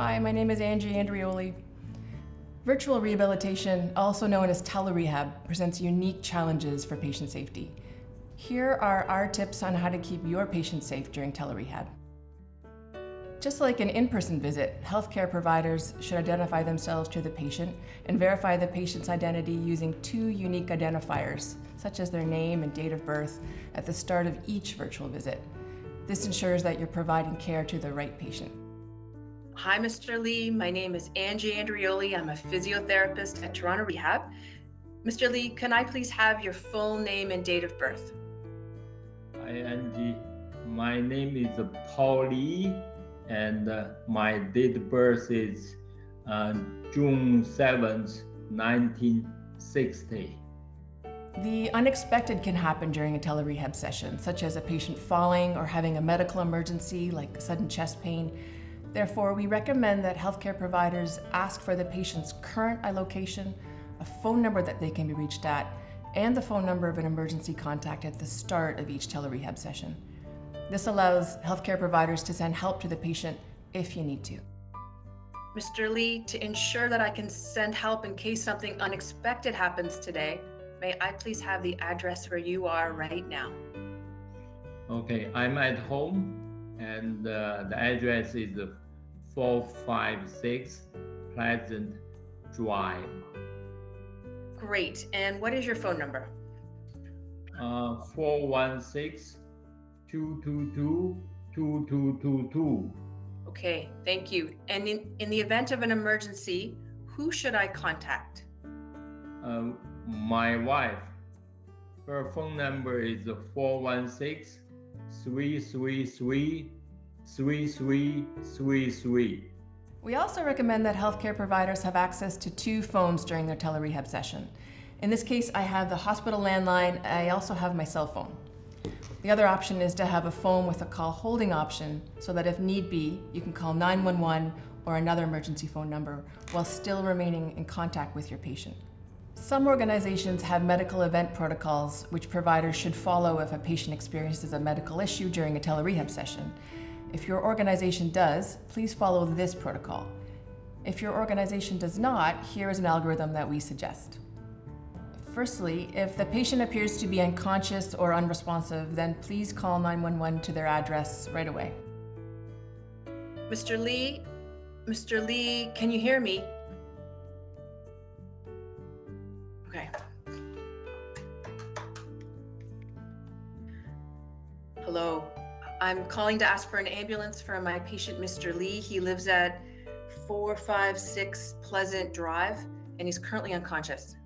Hi, my name is Angie Andreoli. Virtual rehabilitation, also known as Telerehab, presents unique challenges for patient safety. Here are our tips on how to keep your patients safe during telerehab. Just like an in-person visit, healthcare providers should identify themselves to the patient and verify the patient's identity using 2 unique identifiers, such as their name and date of birth, at the start of each virtual visit. This ensures that you're providing care to the right patient. Hi, Mr. Lee. My name is Angie Andreoli. I'm a physiotherapist at Toronto Rehab. Mr. Lee, can I please have your full name and date of birth? Hi, Angie. My name is Paul Lee, and my date of birth is June 7th, 1960. The unexpected can happen during a telerehab session, such as a patient falling or having a medical emergency like sudden chest pain. Therefore, we recommend that healthcare providers ask for the patient's current location, a phone number that they can be reached at, and the phone number of an emergency contact at the start of each telerehab session. This allows healthcare providers to send help to the patient if you need to. Mr. Lee, to ensure that I can send help in case something unexpected happens today, may I please have the address where you are right now? Okay, I'm at home, and the address is 456 Pleasant Drive. Great. And what is your phone number? 416-222-2222. Okay, thank you. And in the event of an emergency, who should I contact? My wife. Her phone number is 416-333-3333. We also recommend that healthcare providers have access to 2 phones during their telerehab session. In this case, I have the hospital landline. I also have my cell phone. The other option is to have a phone with a call holding option so that if need be, you can call 911 or another emergency phone number while still remaining in contact with your patient. Some organizations have medical event protocols which providers should follow if a patient experiences a medical issue during a telerehab session. If your organization does, please follow this protocol. If your organization does not, here is an algorithm that we suggest. Firstly, if the patient appears to be unconscious or unresponsive, then please call 911 to their address right away. Mr. Lee, can you hear me? Okay. Hello. I'm calling to ask for an ambulance for my patient, Mr. Lee. He lives at 456 Pleasant Drive, and he's currently unconscious.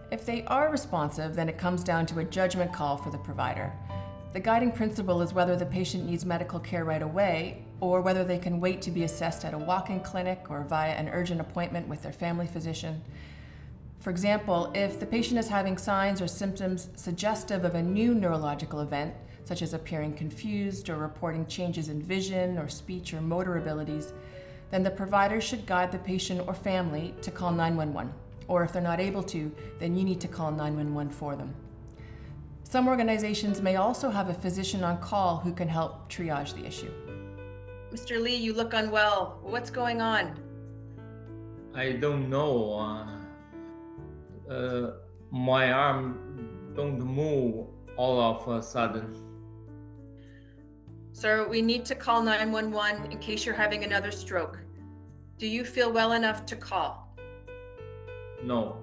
If they are responsive, then it comes down to a judgment call for the provider. The guiding principle is whether the patient needs medical care right away or whether they can wait to be assessed at a walk-in clinic or via an urgent appointment with their family physician. For example, if the patient is having signs or symptoms suggestive of a new neurological event, such as appearing confused or reporting changes in vision or speech or motor abilities, then the provider should guide the patient or family to call 911. Or if they're not able to, then you need to call 911 for them. Some organizations may also have a physician on call who can help triage the issue. Mr. Lee, you look unwell. What's going on? I don't know. My arm don't move all of a sudden. Sir, we need to call 911 in case you're having another stroke. Do you feel well enough to call? No.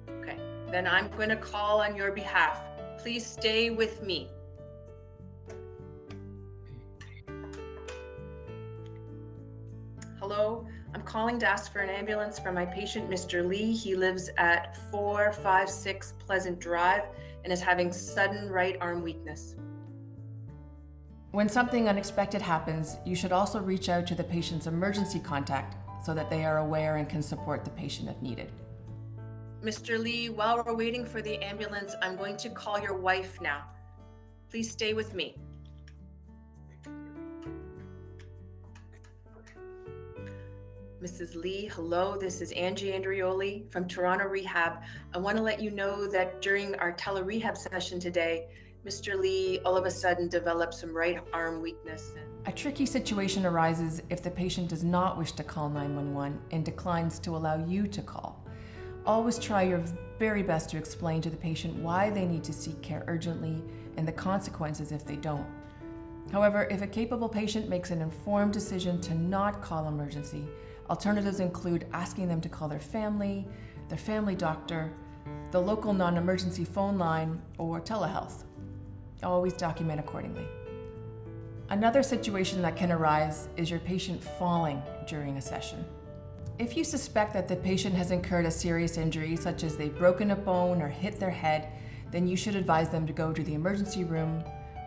Okay, then I'm going to call on your behalf. Please stay with me. Hello, I'm calling to ask for an ambulance for my patient, Mr. Lee. He lives at 456 Pleasant Drive and is having sudden right arm weakness. When something unexpected happens, you should also reach out to the patient's emergency contact so that they are aware and can support the patient if needed. Mr. Lee, while we're waiting for the ambulance, I'm going to call your wife now. Please stay with me. Mrs. Lee, hello, this is Angie Andreoli from Toronto Rehab. I want to let you know that during our telerehab session today, Mr. Lee all of a sudden developed some right arm weakness. A tricky situation arises if the patient does not wish to call 911 and declines to allow you to call. Always try your very best to explain to the patient why they need to seek care urgently and the consequences if they don't. However, if a capable patient makes an informed decision to not call emergency, alternatives include asking them to call their family doctor, the local non-emergency phone line, or telehealth. Always document accordingly. Another situation that can arise is your patient falling during a session. If you suspect that the patient has incurred a serious injury, such as they've broken a bone or hit their head, then you should advise them to go to the emergency room,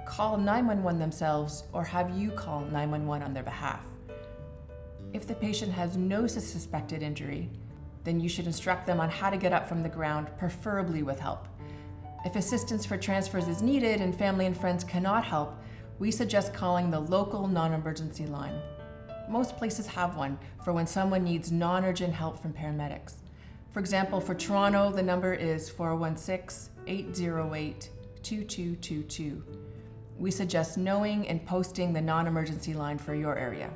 call 911 themselves, or have you call 911 on their behalf. If the patient has no suspected injury, then you should instruct them on how to get up from the ground, preferably with help. If assistance for transfers is needed and family and friends cannot help, we suggest calling the local non-emergency line. Most places have one for when someone needs non-urgent help from paramedics. For example, for Toronto, the number is 416-808-2222. We suggest knowing and posting the non-emergency line for your area.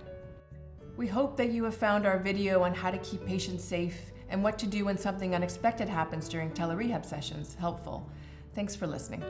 We hope that you have found our video on how to keep patients safe and what to do when something unexpected happens during telerehab sessions helpful. Thanks for listening.